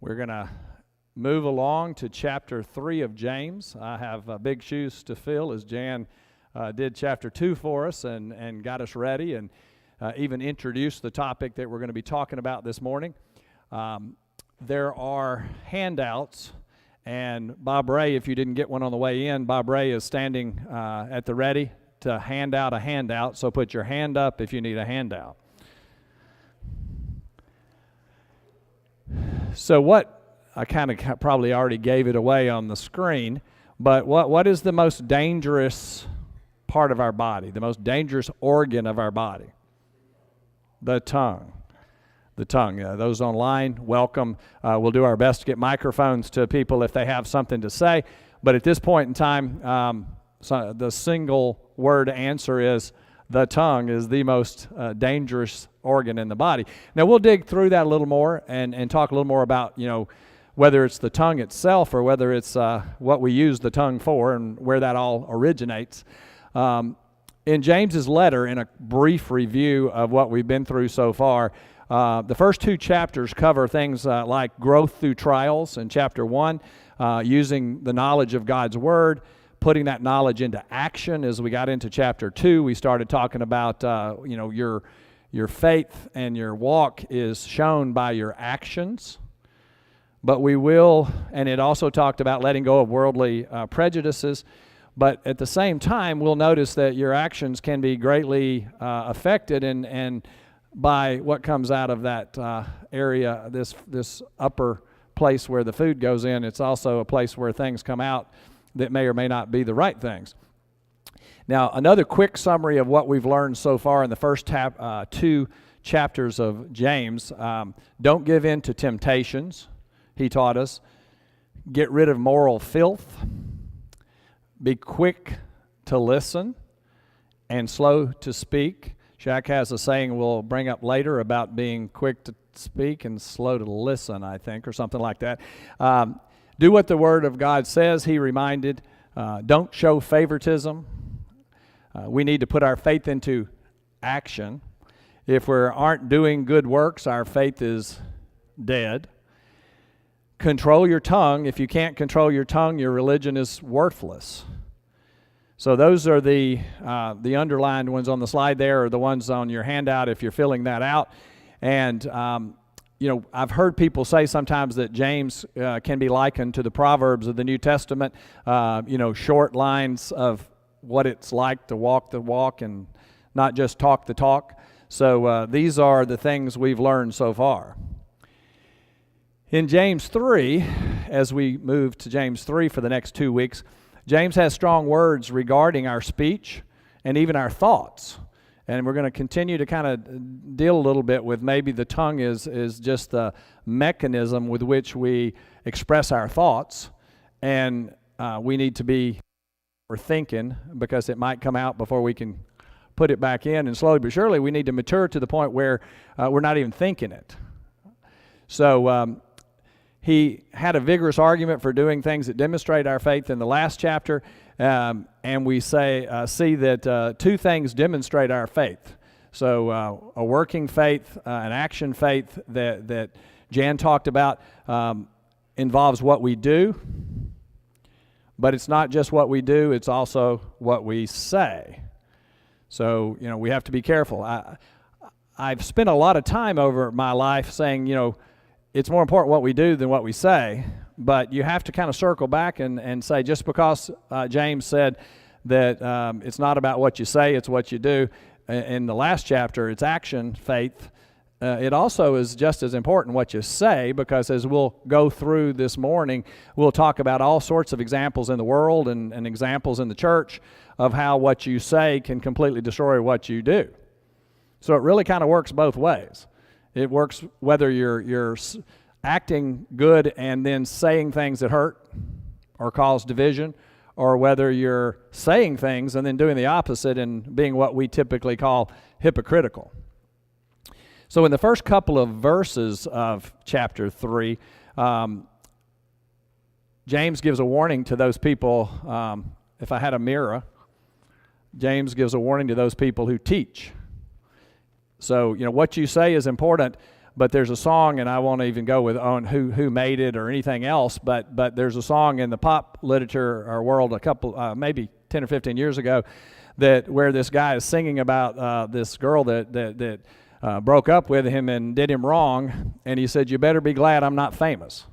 We're going to move along to chapter 3 of James. I have big shoes to fill as Jan did chapter 2 for us and got us ready and even introduced the topic that we're going to be talking about this morning. There are handouts, and Bob Ray, if you didn't get one on the way in, Bob Ray is standing at the ready to hand out a handout, so put your hand up if you need a handout. So what, I kind of probably already gave it away on the screen, but what is the most dangerous part of our body, the most dangerous organ of our body? The tongue. The tongue. Those online, welcome. We'll do our best to get microphones to people if they have something to say, but at this point in time, the single word answer is the tongue is the most dangerous organ in the body. Now, we'll dig through that a little more and talk a little more about, whether it's the tongue itself or whether it's what we use the tongue for and where that all originates. In James's letter, in a brief review of what we've been through so far, the first two chapters cover things like growth through trials in chapter 1, using the knowledge of God's Word, putting that knowledge into action. As we got into chapter 2, we started talking about, your faith and your walk is shown by your actions. But we will, and it also talked about letting go of worldly prejudices. But at the same time, we'll notice that your actions can be greatly affected and by what comes out of that area, this upper place where the food goes in. It's also a place where things come out that may or may not be the right things. Now, another quick summary of what we've learned so far in the first two chapters of James. Don't give in to temptations, he taught us. Get rid of moral filth. Be quick to listen and slow to speak. Shaq has a saying we'll bring up later about being quick to speak and slow to listen, I think, or something like that. Do what the Word of God says, he reminded. Don't show favoritism. We need to put our faith into action. If we aren't doing good works, our faith is dead. Control your tongue. If you can't control your tongue, your religion is worthless. So those are the underlined ones on the slide there, or the ones on your handout if you're filling that out. And I've heard people say sometimes that James can be likened to the Proverbs of the New Testament, short lines of what it's like to walk the walk and not just talk the talk. So these are the things we've learned so far. In James 3, as we move to James 3 for the next 2 weeks, James has strong words regarding our speech and even our thoughts. And we're going to continue to kind of deal a little bit with maybe the tongue is just the mechanism with which we express our thoughts. And we need to be thinking, because it might come out before we can put it back in. And slowly but surely we need to mature to the point where we're not even thinking it. So he had a vigorous argument for doing things that demonstrate our faith in the last chapter. And we see that two things demonstrate our faith. So a working faith, an action faith that Jan talked about involves what we do. But it's not just what we do, it's also what we say. So, we have to be careful. I've spent a lot of time over my life saying, it's more important what we do than what we say. But you have to kind of circle back and say, just because James said that it's not about what you say, it's what you do. In the last chapter, it's action, faith. It also is just as important what you say, because as we'll go through this morning, we'll talk about all sorts of examples in the world and examples in the church of how what you say can completely destroy what you do. So it really kind of works both ways. It works whether you're acting good and then saying things that hurt or cause division, or whether you're saying things and then doing the opposite and being what we typically call hypocritical. So in the first couple of verses of chapter 3, James gives a warning to those people. If I had a mirror, James gives a warning to those people who teach. So, what you say is important, but there's a song, and I won't even go with on who made it or anything else, but there's a song in the pop literature or world a couple, maybe 10 or 15 years ago, that where this guy is singing about this girl that broke up with him and did him wrong, and he said, "You better be glad I'm not famous.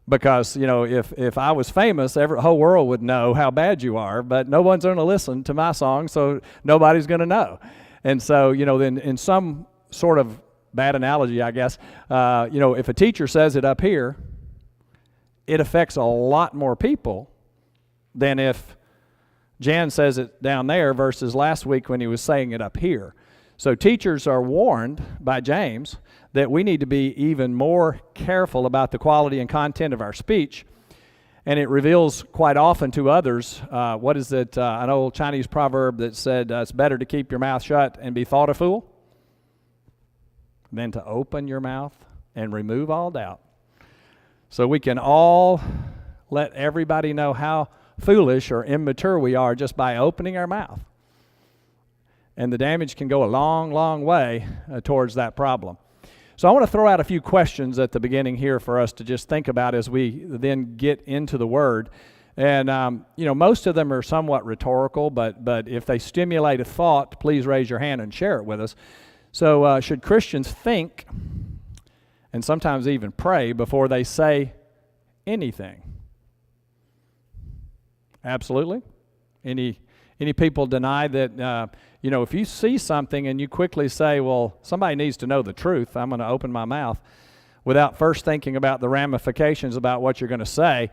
Because, if I was famous, the whole world would know how bad you are, but no one's going to listen to my song, so nobody's going to know." And so, then in some sort of bad analogy, I guess, if a teacher says it up here, it affects a lot more people than if Jan says it down there versus last week when he was saying it up here. So teachers are warned by James that we need to be even more careful about the quality and content of our speech. And it reveals quite often to others, what is it, an old Chinese proverb that said, it's better to keep your mouth shut and be thought a fool than to open your mouth and remove all doubt. So we can all let everybody know how foolish or immature we are just by opening our mouth. And the damage can go a long, long way towards that problem. So I want to throw out a few questions at the beginning here for us to just think about as we then get into the Word. And, most of them are somewhat rhetorical, but if they stimulate a thought, please raise your hand and share it with us. So should Christians think, and sometimes even pray, before they say anything? Absolutely. Any people deny that, if you see something and you quickly say, well, somebody needs to know the truth, I'm going to open my mouth, without first thinking about the ramifications about what you're going to say,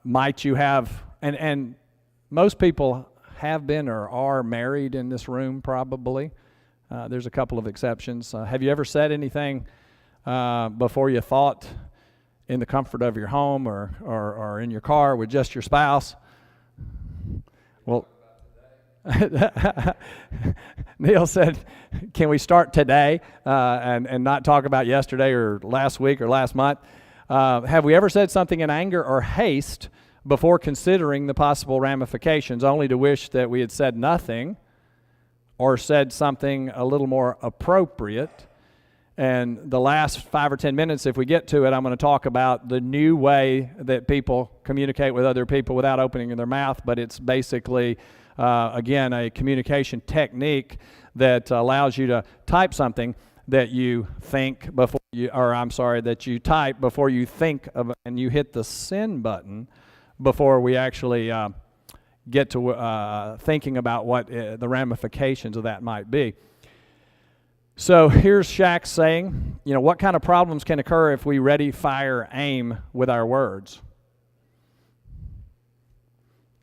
might you have, and most people have been or are married in this room probably. There's a couple of exceptions. Have you ever said anything before you thought in the comfort of your home or in your car with just your spouse? Well, Neil said, can we start today and not talk about yesterday or last week or last month? Have we ever said something in anger or haste before considering the possible ramifications, only to wish that we had said nothing or said something a little more appropriate? And the last 5 or 10 minutes, if we get to it, I'm going to talk about the new way that people communicate with other people without opening their mouth, but it's basically, again, a communication technique that allows you to type something that you think before you, that you type before you think of, and you hit the send button before we actually get to thinking about what the ramifications of that might be. So here's Shaq saying, what kind of problems can occur if we ready, fire, aim with our words?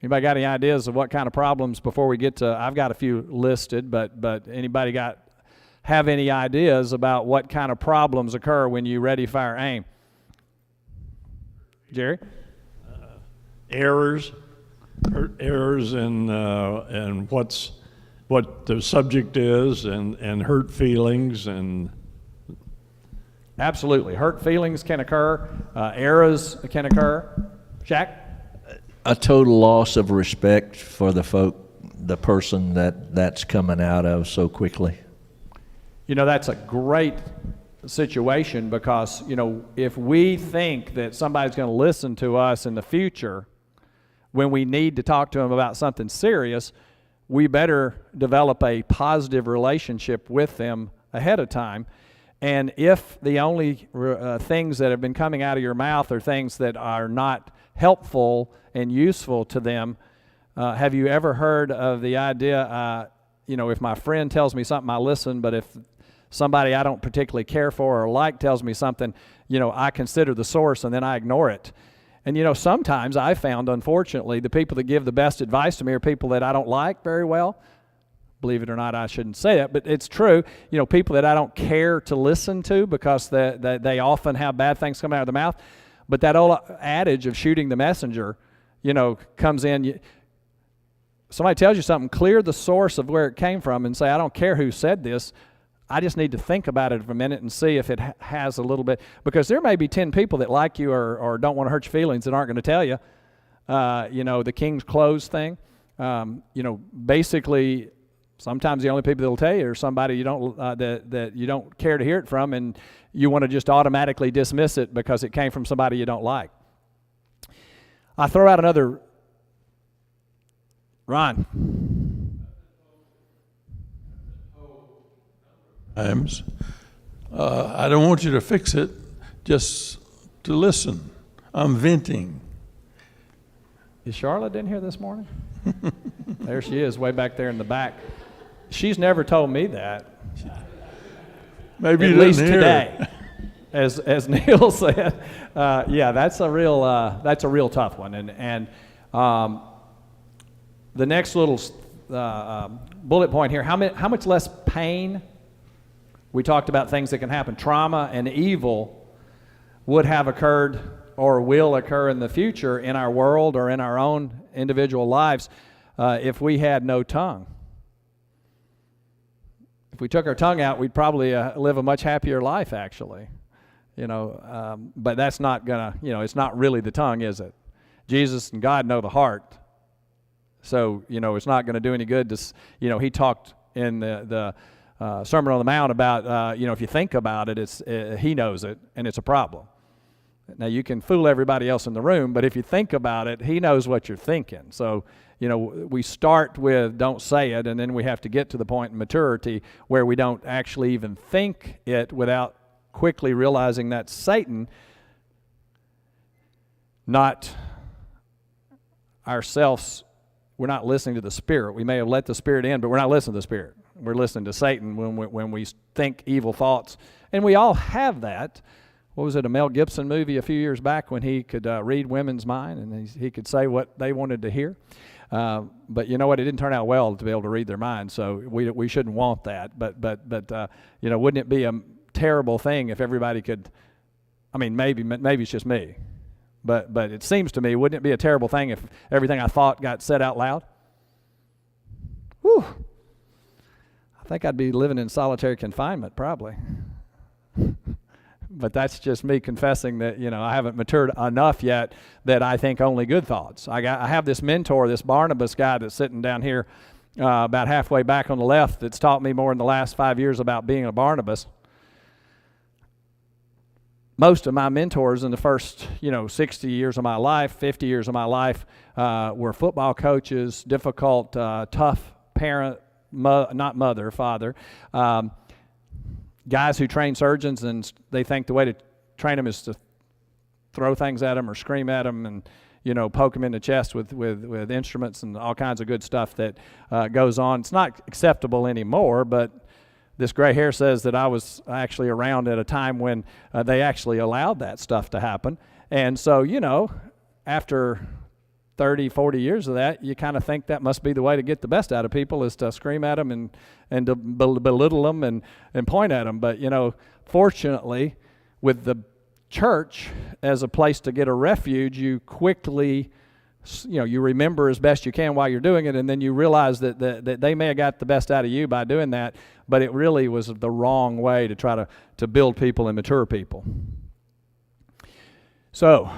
Anybody got any ideas of what kind of problems before we get to, I've got a few listed, but anybody have any ideas about what kind of problems occur when you ready, fire, aim? Jerry? Errors and what the subject is, and hurt feelings, and absolutely, hurt feelings can occur, errors can occur. Shaq? A total loss of respect for the person that's coming out of so quickly. That's a great situation because, if we think that somebody's going to listen to us in the future when we need to talk to them about something serious, we better develop a positive relationship with them ahead of time. And if the only things that have been coming out of your mouth are things that are not helpful and useful to them, have you ever heard of the idea, if my friend tells me something, I listen, but if somebody I don't particularly care for or like tells me something, I consider the source and then I ignore it. And, sometimes I found, unfortunately, the people that give the best advice to me are people that I don't like very well. Believe it or not, I shouldn't say it, but it's true. People that I don't care to listen to because they often have bad things coming out of their mouth. But that old adage of shooting the messenger, comes in. Somebody tells you something, clear the source of where it came from and say, I don't care who said this. I just need to think about it for a minute and see if it has a little bit, because there may be 10 people that like you or don't want to hurt your feelings that aren't going to tell you. The king's clothes thing. Basically, Sometimes the only people that will tell you are somebody you don't that you don't care to hear it from, and you want to just automatically dismiss it because it came from somebody you don't like. I throw out another. Ron. Times. I don't want you to fix it, just to listen. I'm venting. Is Charlotte in here this morning? There she is, way back there in the back. She's never told me that. Maybe at you least didn't hear. today, as Neil said. Yeah, that's a real tough one. And the next little bullet point here: how much less pain? We talked about things that can happen. Trauma and evil would have occurred or will occur in the future in our world or in our own individual lives if we had no tongue. If we took our tongue out, we'd probably live a much happier life, actually. But that's not gonna, it's not really the tongue, is it? Jesus and God know the heart. So, it's not going to do any good to, he talked in the Sermon on the Mount about, if you think about it, he knows it, and it's a problem. Now, you can fool everybody else in the room, but if you think about it, he knows what you're thinking. So, we start with don't say it, and then we have to get to the point in maturity where we don't actually even think it without quickly realizing that's Satan, not ourselves. We're not listening to the Spirit. We may have let the Spirit in, but we're not listening to the Spirit. We're listening to Satan when we think evil thoughts. And we all have that. What was it, a Mel Gibson movie a few years back when he could read women's mind and he could say what they wanted to hear? But you know what? It didn't turn out well to be able to read their minds, so we shouldn't want that. But wouldn't it be a terrible thing if everybody could? I mean, maybe it's just me. But it seems to me, wouldn't it be a terrible thing if everything I thought got said out loud? Whew. I think I'd be living in solitary confinement, probably. But that's just me confessing that, I haven't matured enough yet that I think only good thoughts. I have this mentor, this Barnabas guy that's sitting down here about halfway back on the left that's taught me more in the last 5 years about being a Barnabas. Most of my mentors in the first, 60 years of my life, 50 years of my life, were football coaches, difficult, tough parent, father, guys who train surgeons, and they think the way to train them is to throw things at them or scream at them and, poke them in the chest with instruments and all kinds of good stuff that goes on. It's not acceptable anymore, but this gray hair says that I was actually around at a time when they actually allowed that stuff to happen. And so, after 30, 40 years of that, you kind of think that must be the way to get the best out of people, is to scream at them and to belittle them and point at them. But, fortunately, with the church as a place to get a refuge, you quickly, you remember as best you can while you're doing it, and then you realize that they may have got the best out of you by doing that, but it really was the wrong way to try to build people and mature people. So,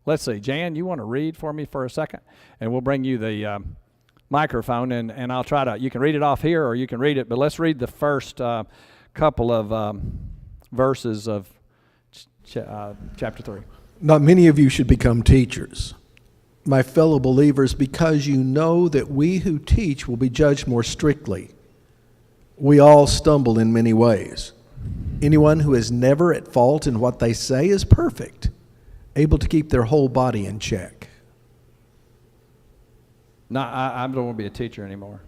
let's see. Jan, you want to read for me for a second? And we'll bring you the microphone, and I'll try to, you can read it off here or you can read it, but let's read the first couple of verses of chapter 3. Not many of you should become teachers, my fellow believers, because you know that we who teach will be judged more strictly. We all stumble in many ways. Anyone who is never at fault in what they say is perfect, able to keep their whole body in check. No, I don't want to be a teacher anymore.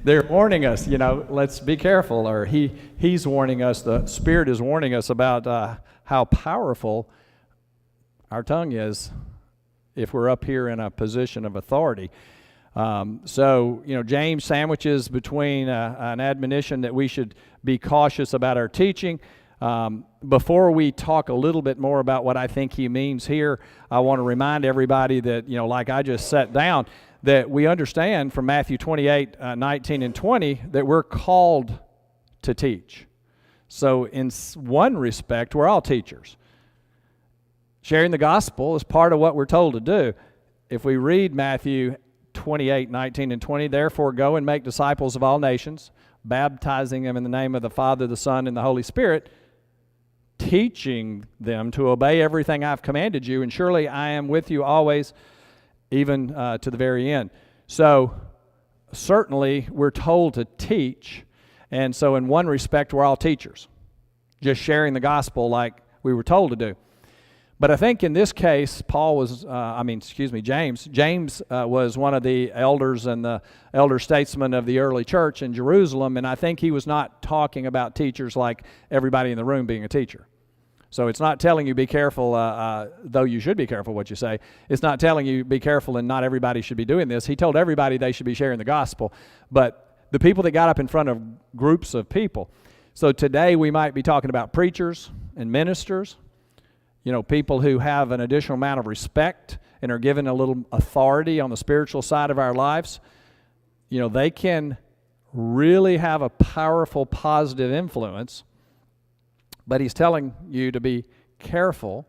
They're warning us, let's be careful. Or he's warning us, the Spirit is warning us about how powerful our tongue is if we're up here in a position of authority. So, James sandwiches between an admonition that we should be cautious about our teaching. Before we talk a little bit more about what I think he means here, I want to remind everybody that, like I just set down, that we understand from Matthew 28, 19 and 20, that we're called to teach. So in one respect, we're all teachers. Sharing the gospel is part of what we're told to do. If we read Matthew 28, 19, and 20. Therefore, go and make disciples of all nations, baptizing them in the name of the Father, the Son, and the Holy Spirit, teaching them to obey everything I've commanded you, and surely I am with you always, even to the very end. So, certainly, we're told to teach, and so in one respect, we're all teachers, just sharing the gospel like we were told to do. But I think in this case, James was one of the elders and the elder statesmen of the early church in Jerusalem, and I think he was not talking about teachers like everybody in the room being a teacher. So it's not telling you be careful, though you should be careful what you say. It's not telling you be careful and not everybody should be doing this. He told everybody they should be sharing the gospel. But the people that got up in front of groups of people. So today we might be talking about preachers and ministers, people who have an additional amount of respect and are given a little authority on the spiritual side of our lives. They can really have a powerful, positive influence. But he's telling you to be careful.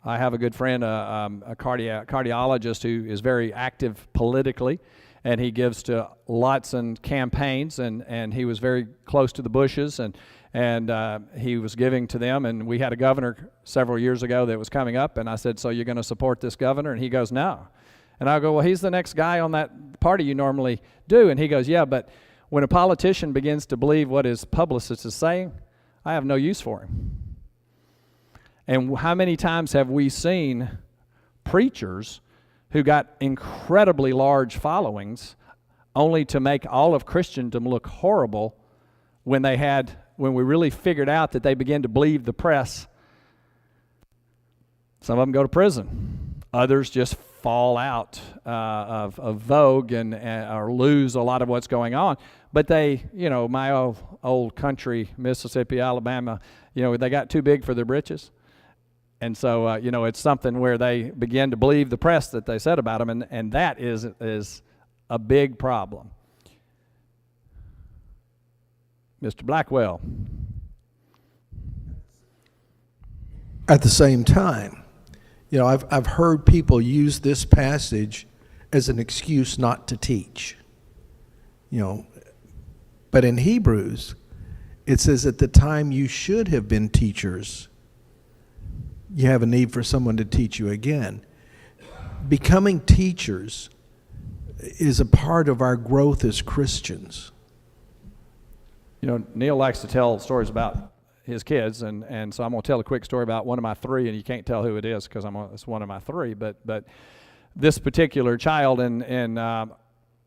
I have a good friend, a cardiologist who is very active politically, and he gives to lots and campaigns, and he was very close to the Bushes, and he was giving to them. And we had a governor several years ago that was coming up, and I said, so you're going to support this governor? And he goes, no. And I go, well, he's the next guy on that party you normally do. And he goes, yeah, but when a politician begins to believe what his publicist is saying, I have no use for him. And how many times have we seen preachers who got incredibly large followings only to make all of Christendom look horrible when we really figured out that they began to believe the press? Some of them go to prison. Others just fall out of vogue or lose a lot of what's going on. But they, my old country, Mississippi, Alabama, they got too big for their britches. And so, it's something where they begin to believe the press that they said about them, and that is a big problem. Mr. Blackwell. At the same time, I've heard people use this passage as an excuse not to teach. But in Hebrews, it says at the time you should have been teachers, you have a need for someone to teach you again. Becoming teachers is a part of our growth as Christians. Neil likes to tell stories about his kids, and so I'm going to tell a quick story about one of my three, and you can't tell who it is because it's one of my three, but this particular child in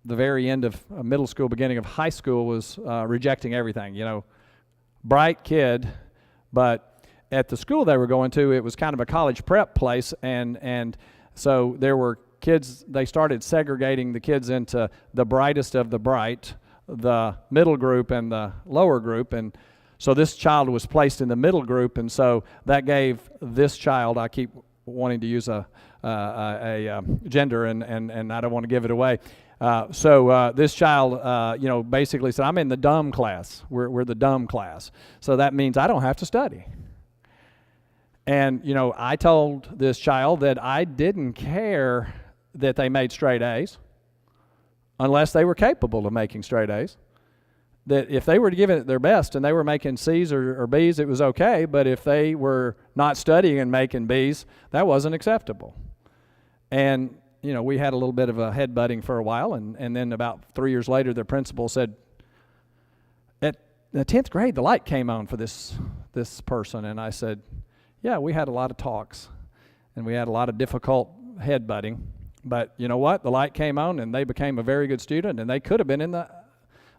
the very end of middle school, beginning of high school, was rejecting everything. Bright kid, but at the school they were going to, it was kind of a college prep place, and so there were kids. They started segregating the kids into the brightest of the bright, the middle group, and the lower group, and so this child was placed in the middle group, and so that gave this child, I keep wanting to use a gender, and I don't want to give it away. So this child, basically said, I'm in the dumb class. We're the dumb class. So that means I don't have to study. And, I told this child that I didn't care that they made straight A's unless they were capable of making straight A's. That if they were giving it their best and they were making C's or B's, it was okay. But if they were not studying and making B's, that wasn't acceptable. And, we had a little bit of a headbutting for a while, and then about 3 years later, their principal said, at the 10th grade, the light came on for this person. And I said, yeah, we had a lot of talks, and we had a lot of difficult headbutting. But you know what? The light came on, and they became a very good student, and they could have been in the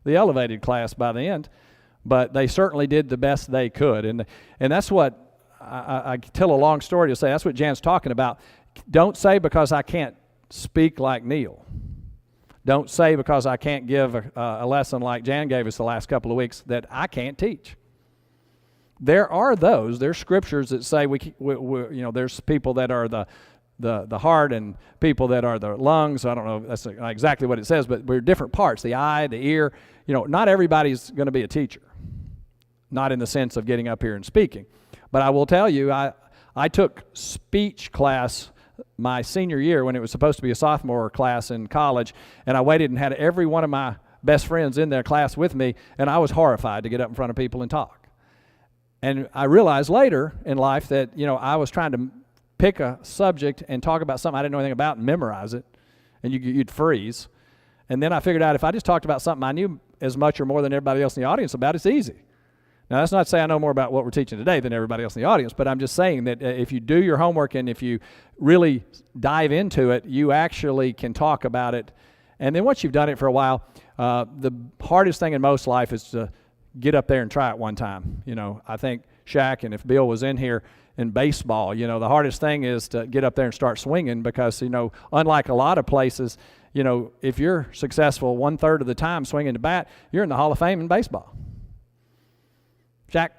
elevated class by the end, but they certainly did the best they could. And that's what, I tell a long story to say, that's what Jan's talking about. Don't say because I can't speak like Neil. Don't say because I can't give a lesson like Jan gave us the last couple of weeks that I can't teach. There's scriptures that say there's people that are the heart and people that are the lungs. I don't know if that's exactly what it says, but we're different parts, the eye, the ear. Not everybody's going to be a teacher, not in the sense of getting up here and speaking. But I will tell you, I took speech class my senior year when it was supposed to be a sophomore class in college, and I waited and had every one of my best friends in their class with me, and I was horrified to get up in front of people and talk. And I realized later in life that, I was trying to pick a subject and talk about something I didn't know anything about and memorize it, and you'd freeze. And then I figured out if I just talked about something I knew as much or more than everybody else in the audience about, it's easy. Now, that's not to say I know more about what we're teaching today than everybody else in the audience, but I'm just saying that if you do your homework and if you really dive into it, you actually can talk about it. And then once you've done it for a while, the hardest thing in most life is to get up there and try it one time. I think Shaq, and if Bill was in here, in baseball, the hardest thing is to get up there and start swinging because, unlike a lot of places, if you're successful 1/3 of the time swinging the bat, you're in the Hall of Fame in baseball. Jack?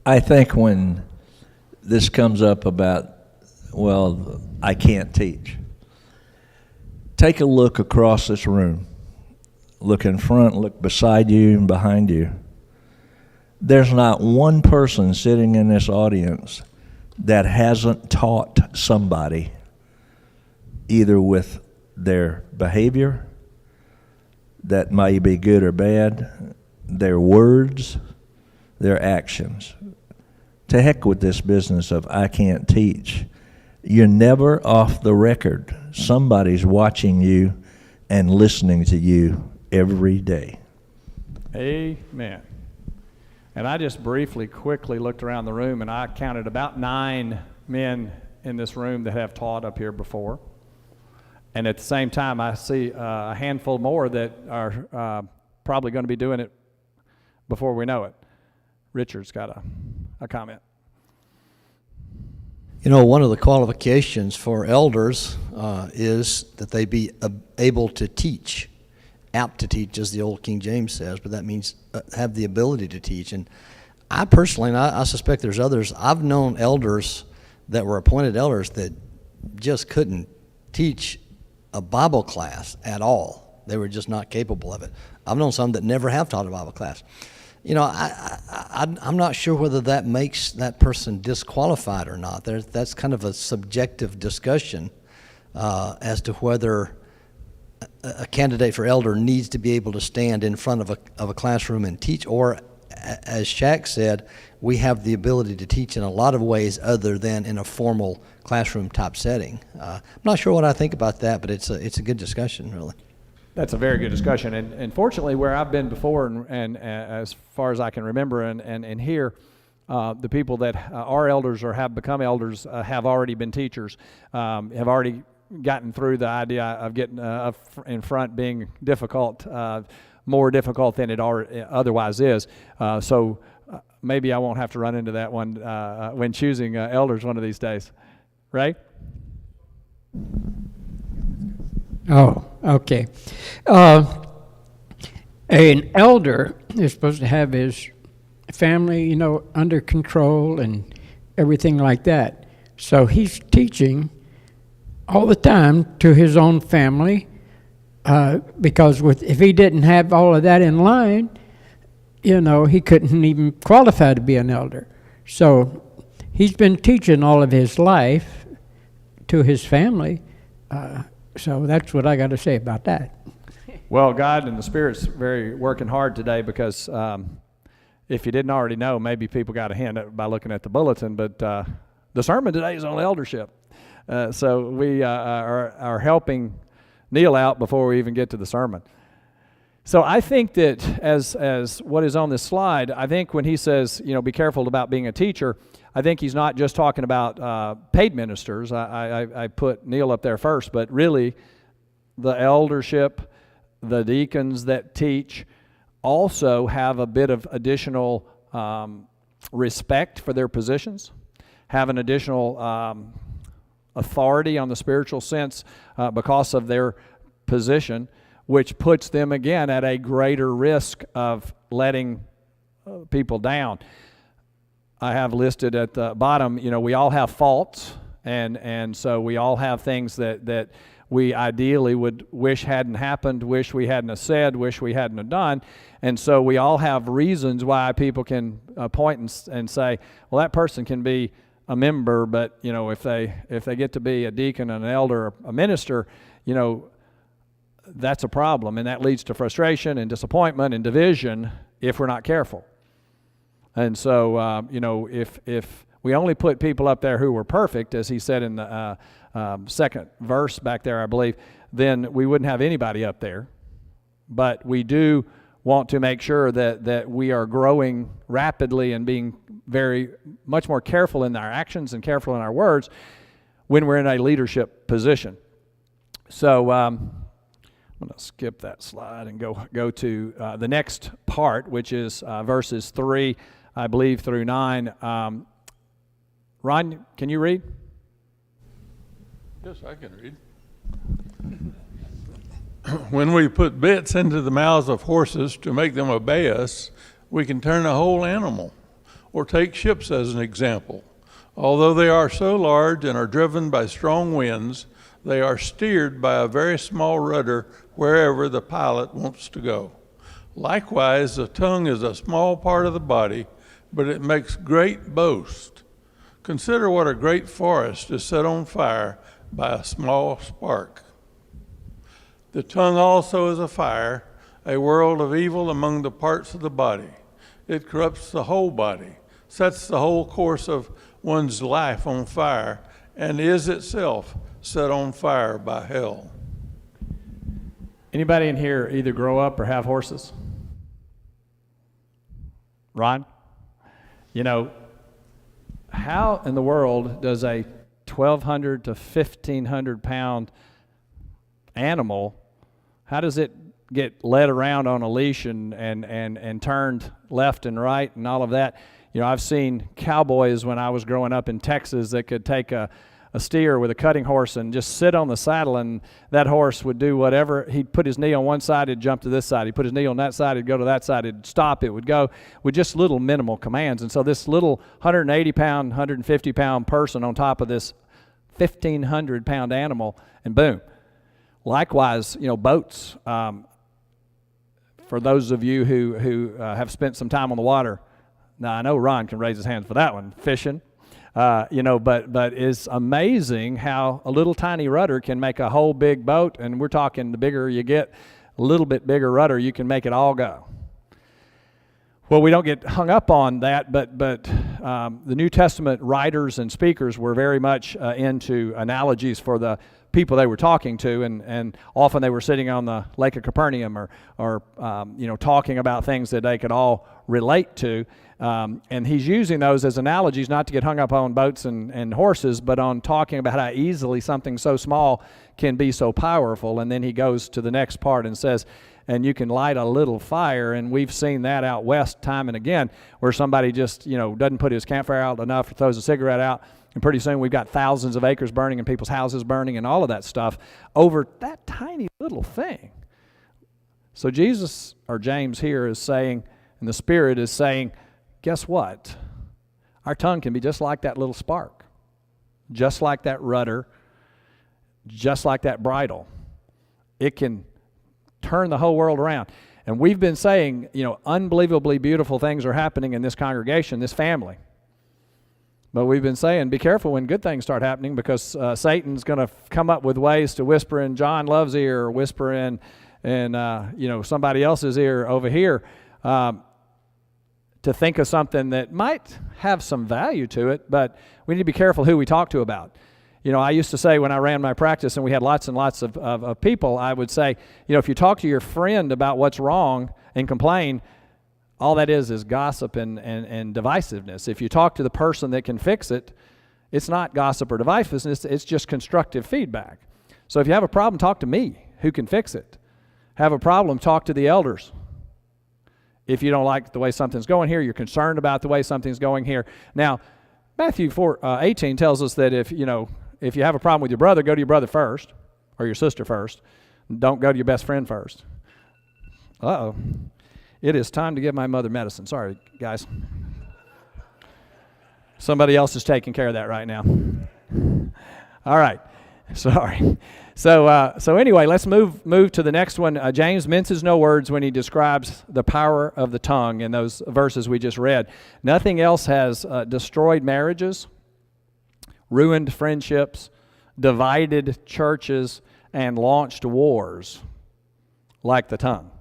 I think when this comes up about, I can't teach, take a look across this room. Look in front, look beside you and behind you. There's not one person sitting in this audience that hasn't taught somebody, either with their behavior, that may be good or bad, their words, their actions. To heck with this business of I can't teach. You're never off the record. Somebody's watching you and listening to you every day. Amen. And I just quickly looked around the room, and I counted about 9 men in this room that have taught up here before. And at the same time, I see a handful more that are probably going to be doing it before we know it. Richard's got a comment. One of the qualifications for elders is that they be able to teach. Apt to teach, as the old King James says, but that means have the ability to teach. And I personally, and I suspect there's others, I've known elders that were appointed elders that just couldn't teach a Bible class at all. They were just not capable of it. I've known some that never have taught a Bible class. I'm not sure whether that makes that person disqualified or not. That's kind of a subjective discussion as to whether a candidate for elder needs to be able to stand in front of a classroom and teach, or, as Shaq said, we have the ability to teach in a lot of ways other than in a formal classroom type setting. I'm not sure what I think about that, but it's a good discussion, really. That's a very good discussion, and fortunately, where I've been before, and as far as I can remember, and here, the people that are elders or have become elders have already been teachers, have already gotten through the idea of getting up in front being difficult, more difficult than it otherwise is. So maybe I won't have to run into that one when choosing elders one of these days. Ray? Oh, okay. An elder is supposed to have his family, under control and everything like that. So he's teaching all the time to his own family, because if he didn't have all of that in line, he couldn't even qualify to be an elder. So he's been teaching all of his life to his family. So that's what I got to say about that. Well, God and the Spirit's working hard today because if you didn't already know, maybe people got a hint by looking at the bulletin, but the sermon today is on eldership. So we are helping Neil out before we even get to the sermon. So I think that as what is on this slide, I think when he says, be careful about being a teacher, I think he's not just talking about paid ministers. I put Neil up there first, but really the eldership, the deacons that teach also have a bit of additional respect for their positions, have an additional authority on the spiritual sense because of their position, which puts them again at a greater risk of letting people down. I have listed at the bottom, we all have faults, and so we all have things that we ideally would wish hadn't happened, wish we hadn't have said, wish we hadn't have done. And so we all have reasons why people can point and say, well, that person can be a member, but if they get to be a deacon, an elder, or a minister, that's a problem, and that leads to frustration and disappointment and division if we're not careful. And so, if we only put people up there who were perfect, as he said in the second verse back there, I believe, then we wouldn't have anybody up there. But we do want to make sure that we are growing rapidly and being very much more careful in our actions and careful in our words when we're in a leadership position. So I'm going to skip that slide and go to the next part, which is verses 3, I believe, through 9. Ron, can you read? Yes, I can read. When we put bits into the mouths of horses to make them obey us, we can turn a whole animal. Or take ships as an example. Although they are so large and are driven by strong winds, they are steered by a very small rudder wherever the pilot wants to go. Likewise, the tongue is a small part of the body, but it makes great boast. Consider what a great forest is set on fire by a small spark. The tongue also is a fire, a world of evil among the parts of the body. It corrupts the whole body, sets the whole course of one's life on fire, and is itself set on fire by hell. Anybody in here either grow up or have horses? Ron? How in the world does a 1,200 to 1,500 pound animal, how does it get led around on a leash and turned left and right and all of that? I've seen cowboys when I was growing up in Texas that could take a steer with a cutting horse and just sit on the saddle, and that horse would do whatever. He'd put his knee on one side, it'd jump to this side. He'd put his knee on that side, it'd go to that side, it'd stop, it would go, with just little minimal commands. And so this little 180-pound, 150-pound person on top of this 1,500-pound animal, and boom. Likewise, boats. For those of you who have spent some time on the water, now I know Ron can raise his hands for that one, fishing. But it's amazing how a little tiny rudder can make a whole big boat, and we're talking the bigger you get, a little bit bigger rudder, you can make it all go. Well, we don't get hung up on that, but the New Testament writers and speakers were very much into analogies for the people they were talking to, and often they were sitting on the Lake of Capernaum or talking about things that they could all relate to. And he's using those as analogies not to get hung up on boats and horses, but on talking about how easily something so small can be so powerful. And then he goes to the next part and says, and you can light a little fire. And we've seen that out west time and again, where somebody just, doesn't put his campfire out enough or throws a cigarette out. And pretty soon we've got thousands of acres burning and people's houses burning and all of that stuff over that tiny little thing. So Jesus, or James here, is saying, and the Spirit is saying, guess what? Our tongue can be just like that little spark, just like that rudder, just like that bridle. It can turn the whole world around. And we've been saying, unbelievably beautiful things are happening in this congregation, this family. But we've been saying, be careful when good things start happening, because Satan's going to come up with ways to whisper in John Love's ear, or whisper in somebody else's ear over here, to think of something that might have some value to it, but we need to be careful who we talk to about. I used to say when I ran my practice and we had lots and lots of people, I would say, if you talk to your friend about what's wrong and complain, all that is gossip and divisiveness. If you talk to the person that can fix it, it's not gossip or divisiveness, it's just constructive feedback. So if you have a problem, talk to me, who can fix it. Have a problem, talk to the elders. If you don't like the way something's going here, you're concerned about the way something's going here. Now, Matthew 4:18 tells us that if you have a problem with your brother, go to your brother first, or your sister first. Don't go to your best friend first. Uh-oh. It is time to give my mother medicine. Sorry, guys. Somebody else is taking care of that right now. All right. Sorry. So anyway, let's move to the next one. James minces no words when he describes the power of the tongue in those verses we just read. Nothing else has destroyed marriages, ruined friendships, divided churches, and launched wars like the tongue.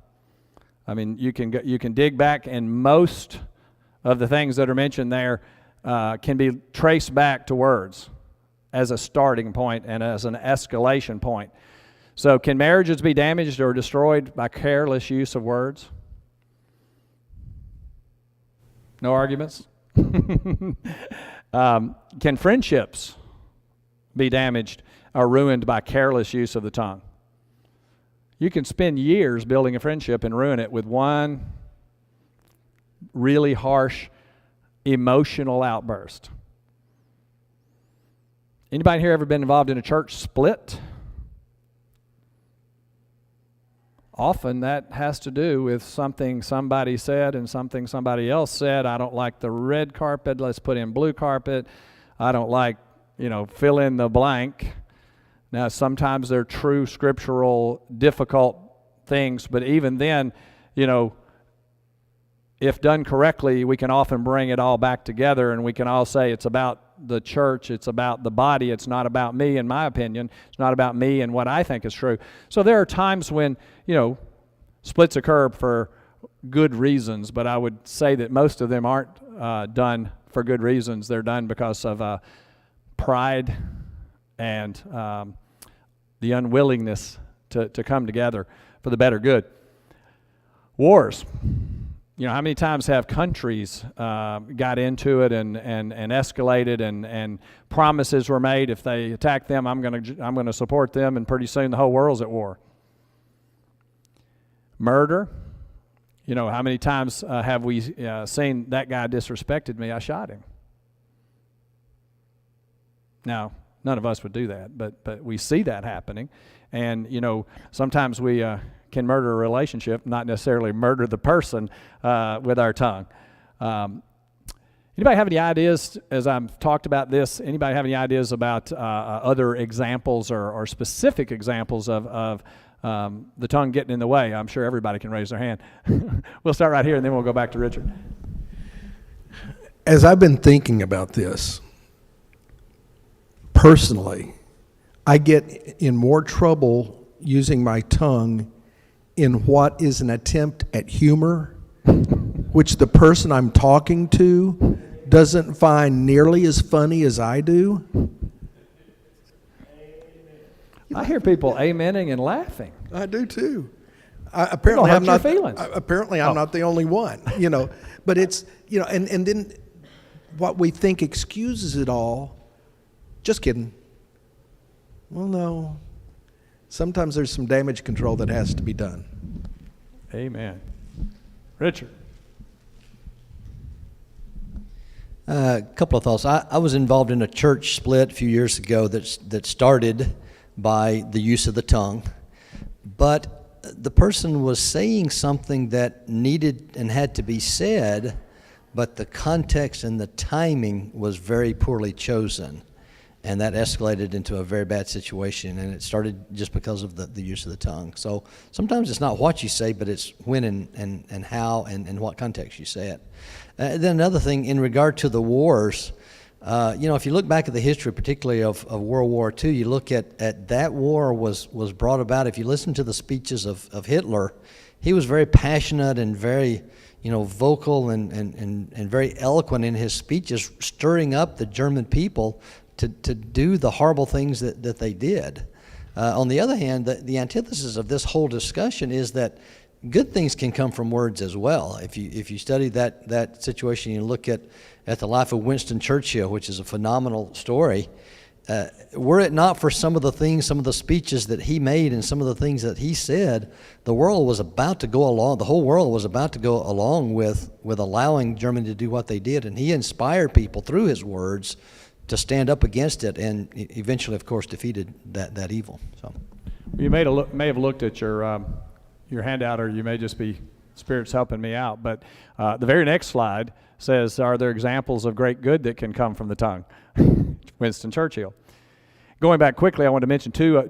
I mean, you can dig back, and most of the things that are mentioned there can be traced back to words as a starting point and as an escalation point. So can marriages be damaged or destroyed by careless use of words? No arguments? Can friendships be damaged or ruined by careless use of the tongue? You can spend years building a friendship and ruin it with one really harsh emotional outburst. Anybody here ever been involved in a church split? Often that has to do with something somebody said and something somebody else said. I don't like the red carpet, let's put in blue carpet. I don't like, fill in the blank. Now, sometimes they're true scriptural, difficult things, but even then, if done correctly, we can often bring it all back together, and we can all say it's about the church, it's about the body, it's not about me, in my opinion. It's not about me and what I think is true. So there are times when, splits occur for good reasons, but I would say that most of them aren't done for good reasons. They're done because of pride and the unwillingness to come together for the better good. Wars. How many times have countries got into it and escalated, and promises were made, if they attack them, I'm going to support them, and pretty soon the whole world's at war. Murder. How many times have we seen that guy disrespected me, I shot him. Now, none of us would do that, but we see that happening, and sometimes we can murder a relationship, not necessarily murder the person with our tongue. Anybody have any ideas, as I've talked about this, anybody have any ideas about other examples or specific examples of the tongue getting in the way? I'm sure everybody can raise their hand. We'll start right here, and then we'll go back to Richard. As I've been thinking about this, personally, I get in more trouble using my tongue in what is an attempt at humor, which the person I'm talking to doesn't find nearly as funny as I do. I hear people amening and laughing. I do too. Apparently, I'm not. Apparently, I'm Oh. not the only one. But it's and then what we think excuses it all. Just kidding. Well, no. Sometimes there's some damage control that has to be done. Amen. Richard. A couple of thoughts. I was involved in a church split a few years ago that started by the use of the tongue, but the person was saying something that needed and had to be said, but the context and the timing was very poorly chosen. And that escalated into a very bad situation, and it started just because of the use of the tongue. So sometimes it's not what you say, but it's when and how and what context you say it. Then another thing, in regard to the wars, if you look back at the history, particularly of World War II, you look at that war was brought about. If you listen to the speeches of Hitler, he was very passionate and very vocal and very eloquent in his speeches, stirring up the German people to do the horrible things that they did. On the other hand, the antithesis of this whole discussion is that good things can come from words as well. If you study that situation, you look at the life of Winston Churchill, which is a phenomenal story. Were it not for some of the speeches that he made and some of the things that he said, the whole world was about to go along with allowing Germany to do what they did, and he inspired people through his words to stand up against it, and eventually, of course, defeated that evil. So, You may have looked at your handout, or you may just be Spirit's helping me out. But the very next slide says, "Are there examples of great good that can come from the tongue?" Winston Churchill. Going back quickly, I want to mention two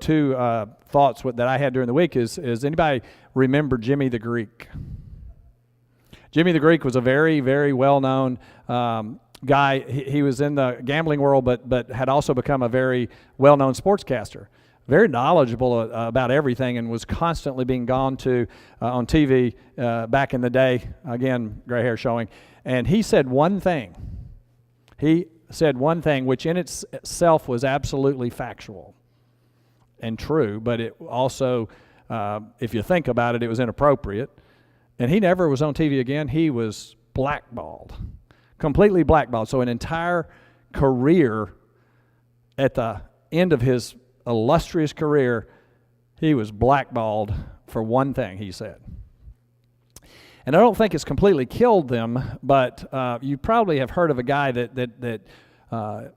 thoughts that I had during the week. Is anybody remember Jimmy the Greek? Jimmy the Greek was a very, very well-known guy. He was in the gambling world, but had also become a very well-known sportscaster. Very knowledgeable about everything, and was constantly being gone to on TV back in the day. Again, gray hair showing. And he said one thing. He said one thing which in itself was absolutely factual and true, but it also, if you think about it, it was inappropriate. And he never was on TV again. He was blackballed, completely blackballed. So an entire career, at the end of his illustrious career, he was blackballed for one thing he said. And I don't think it's completely killed them, but you probably have heard of a guy that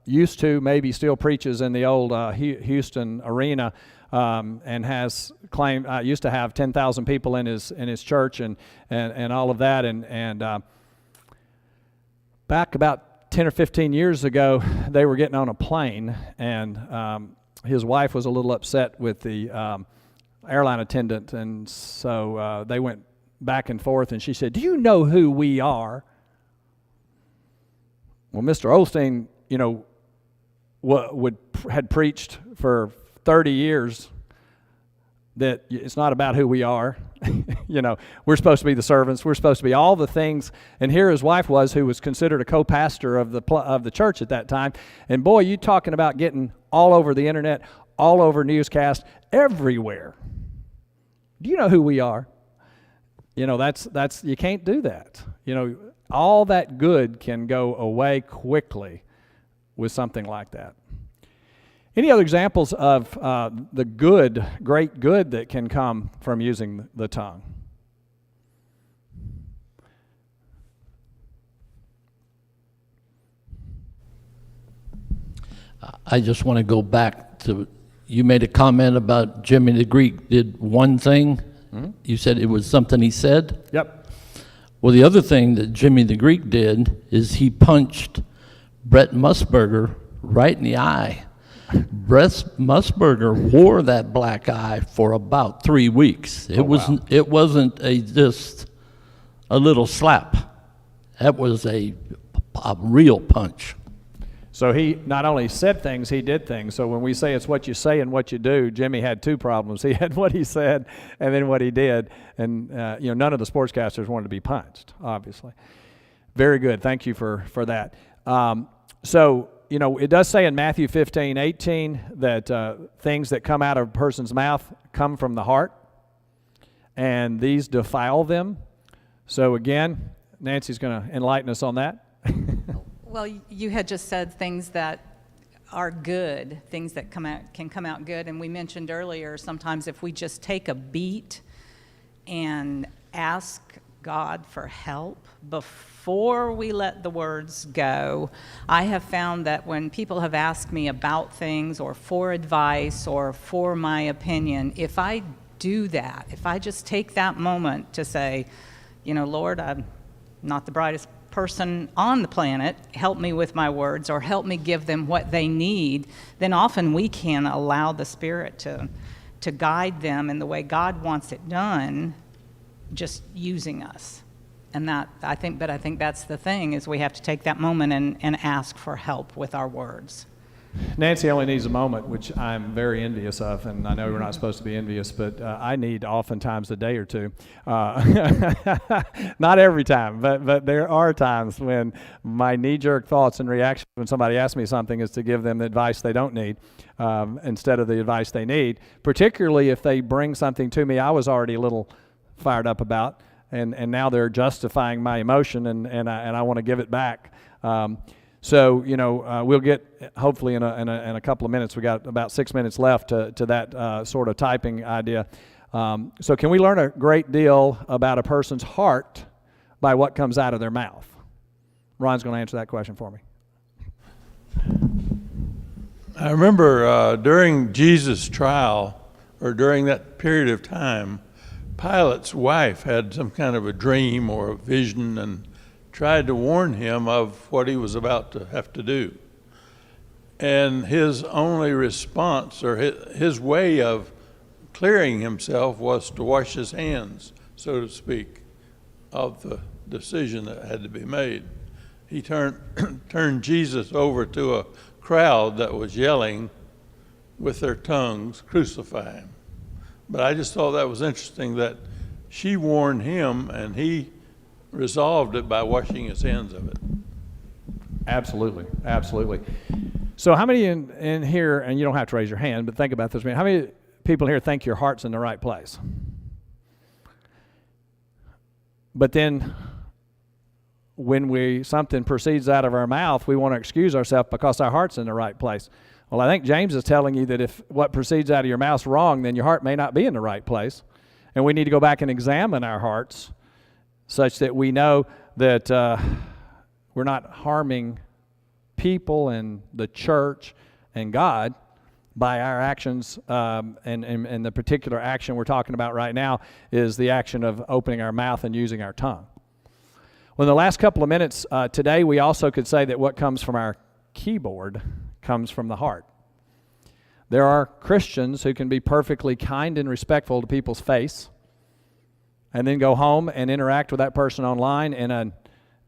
used to, maybe still preaches in the old Houston arena, and has claimed used to have 10,000 people in his church and all of that, and back about 10 or 15 years ago, they were getting on a plane, and his wife was a little upset with the airline attendant, and so they went back and forth, and she said, "Do you know who we are?" Well, Mr. Osteen, had preached for 30 years that it's not about who we are. We're supposed to be the servants. We're supposed to be all the things. And here his wife was, who was considered a co-pastor of the church at that time. And boy, you talking about getting all over the internet, all over newscast, everywhere. Do you know who we are? That's you can't do that. All that good can go away quickly with something like that. Any other examples of the good, great good that can come from using the tongue? I just want to go back to, you made a comment about Jimmy the Greek did one thing. Mm-hmm. You said it was something he said? Yep. Well, the other thing that Jimmy the Greek did is he punched Brett Musburger right in the eye. Brett Musburger wore that black eye for about 3 weeks. It wasn't just a little slap. That was a real punch. So he not only said things, he did things. So when we say it's what you say and what you do, Jimmy had two problems. He had what he said and then what he did. And none of the sportscasters wanted to be punched, obviously. Very good. Thank you for that. It does say in Matthew 15:18 that things that come out of a person's mouth come from the heart, and these defile them. So again, Nancy's going to enlighten us on that. Well, you had just said things that are good, things that can come out good, and we mentioned earlier, sometimes if we just take a beat and ask God for help before we let the words go. I have found that when people have asked me about things or for advice or for my opinion, if I do that, if I just take that moment to say, Lord, I'm not the brightest person on the planet, help me with my words or help me give them what they need, then often we can allow the Spirit to guide them in the way God wants it done, just using us. And I think that's the thing, is we have to take that moment and ask for help with our words. Nancy only needs a moment, which I'm very envious of, and I know we're not supposed to be envious, but I need oftentimes a day or two. Not every time, but there are times when my knee-jerk thoughts and reactions when somebody asks me something is to give them the advice they don't need instead of the advice they need, particularly if they bring something to me I was already a little fired up about, and now they're justifying my emotion, and I want to give it back. So we'll get, hopefully in a couple of minutes, we got about 6 minutes left to that sort of typing idea. So can we learn a great deal about a person's heart by what comes out of their mouth? Ron's going to answer that question for me. I remember during Jesus' trial, or during that period of time, Pilate's wife had some kind of a dream or a vision and tried to warn him of what he was about to have to do. And his only response, or his way of clearing himself, was to wash his hands, so to speak, of the decision that had to be made. He turned Jesus over to a crowd that was yelling with their tongues, "Crucify him." But I just thought that was interesting that she warned him and he resolved it by washing his hands of it. Absolutely, absolutely. So how many in here, and you don't have to raise your hand, but think about this, how many people here think your heart's in the right place? But then when something proceeds out of our mouth, we want to excuse ourselves because our heart's in the right place. Well, I think James is telling you that if what proceeds out of your mouth's wrong, then your heart may not be in the right place. And we need to go back and examine our hearts such that we know that we're not harming people and the church and God by our actions. And the particular action we're talking about right now is the action of opening our mouth and using our tongue. Well, in the last couple of minutes today, we also could say that what comes from our keyboard comes from the heart. There are Christians who can be perfectly kind and respectful to people's face and then go home and interact with that person online in an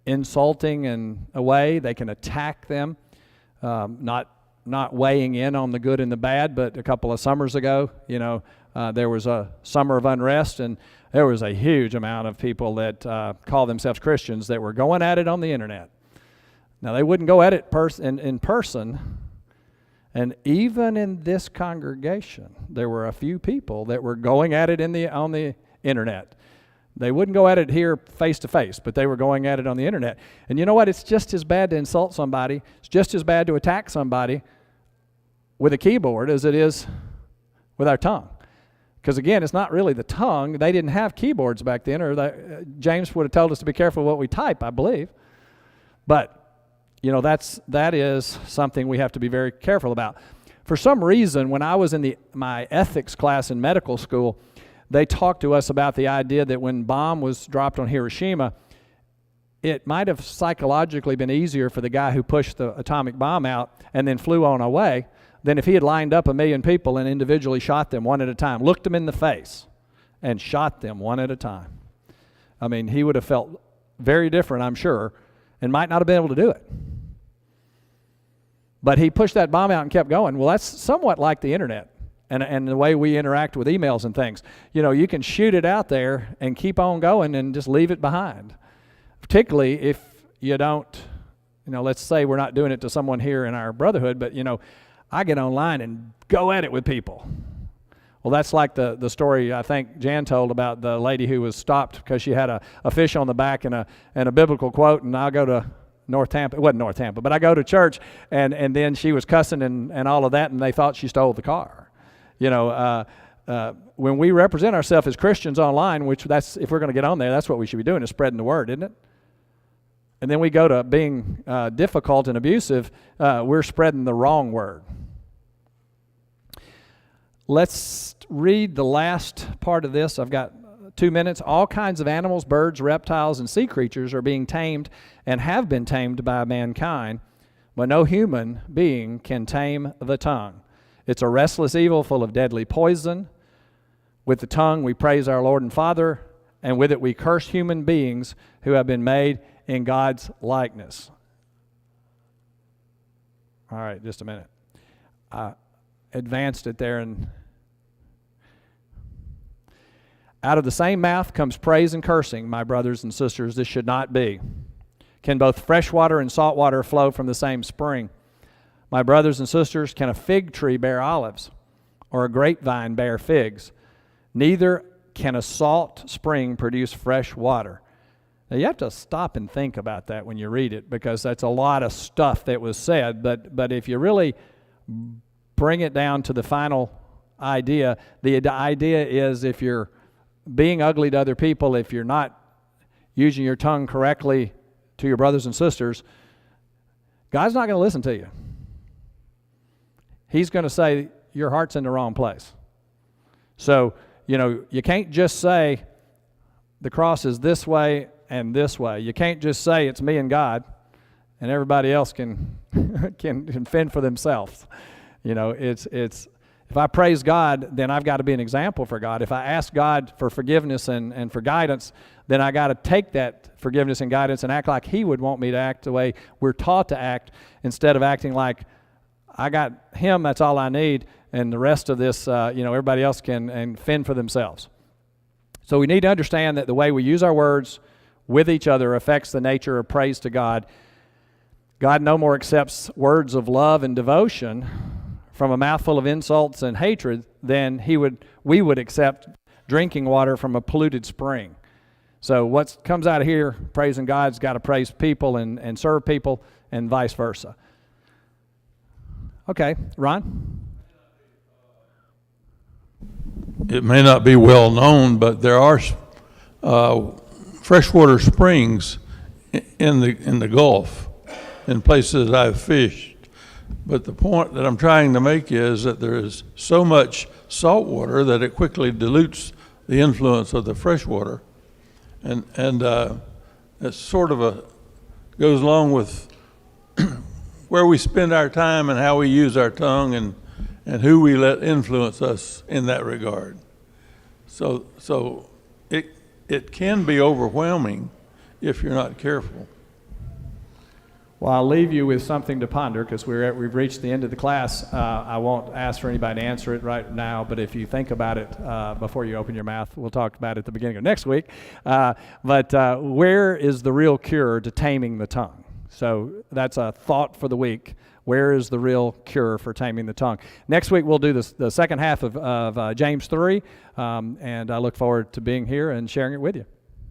insulting and a way. They can attack them, not weighing in on the good and the bad. But a couple of summers ago, there was a summer of unrest, and there was a huge amount of people that call themselves Christians that were going at it on the internet. Now, they wouldn't go at it in person, and even in this congregation, there were a few people that were going at it on the internet. They wouldn't go at it here face to face, but they were going at it on the internet. And you know what? It's just as bad to insult somebody. It's just as bad to attack somebody with a keyboard as it is with our tongue. Because again, it's not really the tongue. They didn't have keyboards back then, or James would have told us to be careful what we type, I believe. But that is something we have to be very careful about. For some reason, when I was in my ethics class in medical school, they talked to us about the idea that when bomb was dropped on Hiroshima, it might have psychologically been easier for the guy who pushed the atomic bomb out and then flew on away than if he had lined up 1 million people and individually shot them one at a time, looked them in the face, and shot them one at a time. I mean, he would have felt very different, I'm sure, and might not have been able to do it. But he pushed that bomb out and kept going. Well, that's somewhat like the internet and the way we interact with emails and things. You can shoot it out there and keep on going and just leave it behind. Particularly if you don't, let's say we're not doing it to someone here in our brotherhood, but, I get online and go at it with people. Well, that's like the story I think Jan told about the lady who was stopped because she had a fish on the back and a biblical quote, and I'll go to North Tampa. It wasn't North Tampa, but I go to church, and then she was cussing and all of that, and they thought she stole the car. When we represent ourselves as Christians online, which if we're going to get on there, that's what we should be doing, is spreading the word, isn't it? And then we go to being difficult and abusive, we're spreading the wrong word. Let's read the last part of this. I've got 2 minutes. All kinds of animals, birds, reptiles, and sea creatures are being tamed and have been tamed by mankind, but no human being can tame the tongue. It's a restless evil full of deadly poison. With the tongue we praise our Lord and Father, and with it we curse human beings who have been made in God's likeness. All right, just a minute. I advanced it there, and out of the same mouth comes praise and cursing, my brothers and sisters. This should not be. Can both fresh water and salt water flow from the same spring? My brothers and sisters, can a fig tree bear olives, or a grapevine bear figs? Neither can a salt spring produce fresh water. Now, you have to stop and think about that when you read it, because that's a lot of stuff that was said. But if you really bring it down to the final idea, the idea is if you're being ugly to other people, if you're not using your tongue correctly to your brothers and sisters, God's not going to listen to you. He's going to say your heart's in the wrong place. So, you can't just say the cross is this way and this way. You can't just say it's me and God. and everybody else can can fend for themselves. You know, it's if I praise God, then I've got to be an example for God. If I ask God for forgiveness and for guidance, then I got to take that forgiveness and guidance and act like He would want me to act the way we're taught to act, instead of acting like I got Him, that's all I need, and the rest of this, everybody else can fend for themselves. So we need to understand that the way we use our words with each other affects the nature of praise to God. God no more accepts words of love and devotion from a mouthful of insults and hatred than we would accept drinking water from a polluted spring. So what comes out of here, praising God's got to praise people and serve people, and vice versa. Okay, Ron? It may not be well known, but there are freshwater springs in the Gulf, in places that I've fished. But the point that I'm trying to make is that there is so much salt water that it quickly dilutes the influence of the freshwater, and it's sort of goes along with where we spend our time and how we use our tongue and who we let influence us in that regard. So it can be overwhelming if you're not careful. Well, I'll leave you with something to ponder, because we've reached the end of the class. I won't ask for anybody to answer it right now, but if you think about it before you open your mouth, we'll talk about it at the beginning of next week. But where is the real cure to taming the tongue? So that's a thought for the week. Where is the real cure for taming the tongue? Next week we'll do the second half of James 3, and I look forward to being here and sharing it with you.